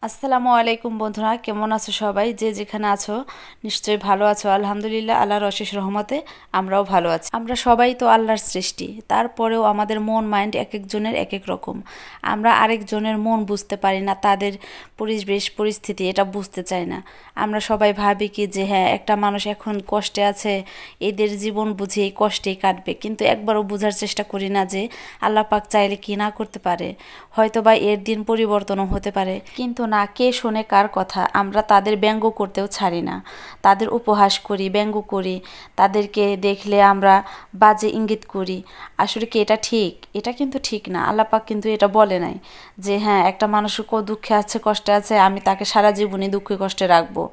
আসসালামু আলাইকুম বন্ধুরা, কেমন আছো সবাই? যে যেখানে আছো নিশ্চয়ই ভালো আছো। আলহামদুলিল্লাহ, আল্লাহর অশেষ রহমতে আমরাও ভালো আছি। আমরা সবাই তো আল্লাহর সৃষ্টি, তারপরেও আমাদের মন মাইন্ড এক একজনের এক এক রকম। আমরা আরেকজনের মন বুঝতে পারি না, তাদের পরিবেশ পরিস্থিতি এটা বুঝতে চাই না। আমরা সবাই ভাবি কি যে হ্যাঁ, একটা মানুষ এখন কষ্টে আছে, এদের জীবন বুঝি এই কষ্টেই কাটবে, কিন্তু একবারও বোঝার চেষ্টা করি না যে আল্লাহ পাক চাইলে কি না করতে পারে। হয়তো বা এর দিন পরিবর্তনও হতে পারে, কিন্তু না, কে শোনে কার কথা? আমরা তাদের ব্যঙ্গ করতেও ছাড়ি না, তাদের উপহাস করি, ব্যঙ্গ করি, তাদেরকে দেখলে আমরা বাজে ইঙ্গিত করি। আসলে কি এটা ঠিক? এটা কিন্তু ঠিক না। আল্লাহ পাক কিন্তু এটা বলে নাই যে হ্যাঁ, একটা মানুষ দুঃখে আছে, কষ্টে আছে, আমি তাকে সারা জীবনই দুঃখে কষ্টে রাখবো।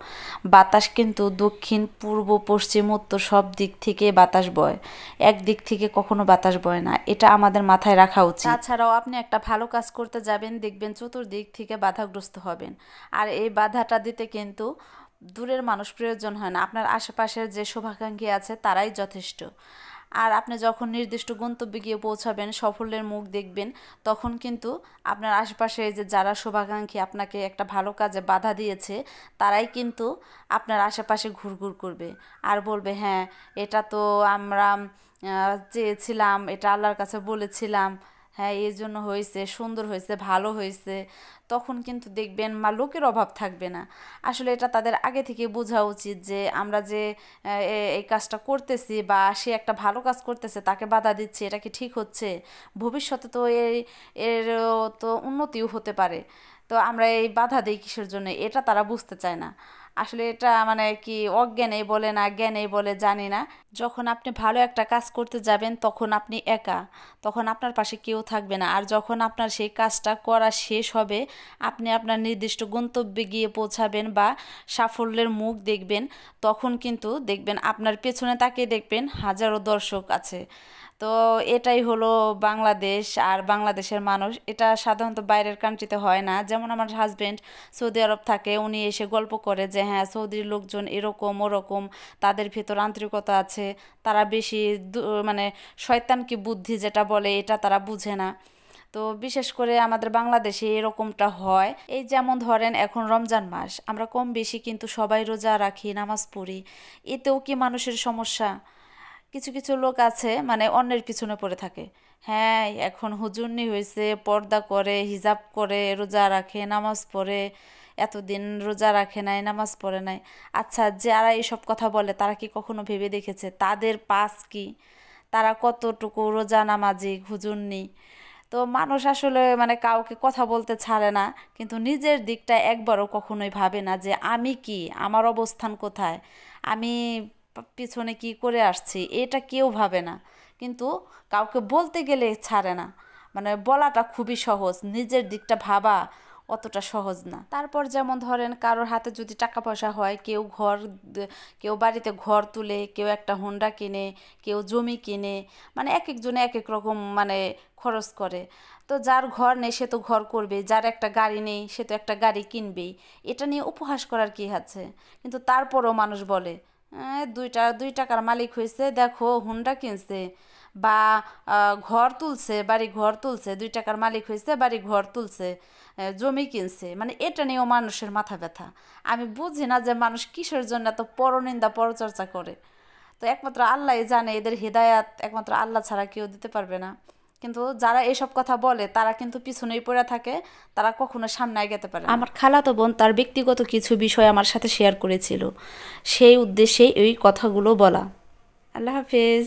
বাতাস কিন্তু দক্ষিণ পূর্ব পশ্চিম উত্তর সব দিক থেকে বাতাস বয়, এক দিক থেকে কখনো বাতাস বয় না। এটা আমাদের মাথায় রাখা উচিত। তাছাড়াও আপনি একটা ভালো কাজ করতে যাবেন, দেখবেন চতুর্দিক থেকে বাধাগ্রস্ত হবেন। আর এই বাধাটা দিতে কিন্তু দূরের মানুষ প্রয়োজন হয় না, আপনার আশেপাশের যে শুভাকাঙ্ক্ষী আছে তারাই যথেষ্ট। আর আপনি যখন নির্দিষ্ট গন্তব্যে গিয়ে পৌঁছাবেন, সাফল্যের মুখ দেখবেন, তখন কিন্তু আপনার আশেপাশে যে যারা শুভাকাঙ্ক্ষী আপনাকে একটা ভালো কাজে বাধা দিয়েছে, তারাই কিন্তু আপনার আশেপাশে ঘুরঘুর করবে আর বলবে হ্যাঁ, এটা তো আমরা চেয়েছিলাম, এটা আল্লাহর কাছে বলেছিলাম, হ্যাঁ এই জন্য হয়েছে, সুন্দর হয়েছে, ভালো হয়েছে। তখন কিন্তু দেখবেন লোকের অভাব থাকবে না। আসলে এটা তাদের আগে থেকে বোঝা উচিত যে আমরা যে এই কাজটা করতেছি বা সে একটা ভালো কাজ করতেছে, তাকে বাধা দিচ্ছে, এটা কি ঠিক হচ্ছে? ভবিষ্যতে তো এর তো উন্নতিও হতে পারে। তো আমরা এই বাধা দিই কিসের জন্য, এটা তারা বুঝতে চায় না। আসলে এটা মানে কি, অজ্ঞানেই বলে না জ্ঞানেই বলে জানি না। যখন আপনি ভালো একটা কাজ করতে যাবেন তখন আপনি একা, তখন আপনার পাশে কেউ থাকবে না। আর যখন আপনার সেই কাজটা করা শেষ হবে, আপনি আপনার নির্দিষ্ট গন্তব্যে গিয়ে পৌঁছাবেন বা সাফল্যের মুখ দেখবেন, তখন কিন্তু দেখবেন আপনার পেছনে তাকিয়ে দেখবেন হাজারো দর্শক আছে। তো এটাই হলো বাংলাদেশ আর বাংলাদেশের মানুষ। এটা সাধারণত বাইরের কান্ট্রিতে হয় না। যেমন আমার হাজবেন্ড সৌদি আরব থাকে, উনি এসে গল্প করে যে হ্যাঁ, সৌদির লোকজন এরকম ওরকম, তাদের ভেতর আন্তরিকতা আছে, তারা বেশি মানে শয়তানকি বুদ্ধি যেটা বলে এটা তারা বুঝে না। তো বিশেষ করে আমাদের বাংলাদেশে এরকমটা হয়। এই যেমন ধরেন এখন রমজান মাস, আমরা কম বেশি কিন্তু সবাই রোজা রাখি, নামাজ পড়ি, এতেও কি মানুষের সমস্যা? কিছু কিছু লোক আছে মানে অন্যের পিছনে পড়ে থাকে। হ্যাঁ, এখন হুজুরনি হয়েছে, পর্দা করে, হিজাব করে, রোজা রাখে, নামাজ পড়ে, এতদিন রোজা রাখে নাই, নামাজ পড়ে নাই। আচ্ছা, যারা এইসব কথা বলে তারা কি কখনো ভেবে দেখেছে তাদের পাস কি? তারা কতটুকু রোজা নামাজি হুজুরনি? তো মানুষ আসলে মানে কাউকে কথা বলতে ছাড়ে না, কিন্তু নিজের দিকটা একবারও কখনোই ভাবে না যে আমি কি, আমার অবস্থান কোথায়, আমি পিছনে কি করে আসছি, এটা কেউ ভাবে না। কিন্তু কাউকে বলতে গেলে ছাড়ে না। মানে বলাটা খুবই সহজ, নিজের দিকটা ভাবা অতটা সহজ না। তারপর যেমন ধরেন কারোর হাতে যদি টাকা পয়সা হয়, কেউ বাড়িতে ঘর তুলে, কেউ একটা হোন্ডা কিনে, কেউ জমি কিনে, মানে এক একজনে এক এক রকম মানে খরচ করে। তো যার ঘর নেই সে তো ঘর করবে, যার একটা গাড়ি নেই সে তো একটা গাড়ি কিনবেই। এটা নিয়ে উপহাস করার কি আছে? কিন্তু তারপরও মানুষ বলে দুই টাকার মালিক হয়েছে, দেখো হুন্ডা কিনছে, বা ঘর তুলছে, বাড়ি ঘর তুলছে, 2 টাকার মালিক হয়েছে, বাড়ি ঘর তুলছে, জমি কিনছে, মানে এটা নিয়েও মানুষের মাথা ব্যথা। আমি বুঝি না যে মানুষ কিসের জন্য এত পরনিন্দা পরচর্চা করে। তো একমাত্র আল্লাহই জানে, এদের হেদায়াত একমাত্র আল্লাহ ছাড়া কেউ দিতে পারবে না। কিন্তু যারা এসব কথা বলে তারা কিন্তু পিছনেই পড়ে থাকে, তারা কখনো সামনে এগোতে পারে না। আমার খালাতো বোন তার ব্যক্তিগত কিছু বিষয় আমার সাথে শেয়ার করেছিল, সেই উদ্দেশ্যেই এই কথাগুলো বলা। আল্লাহ হাফেজ।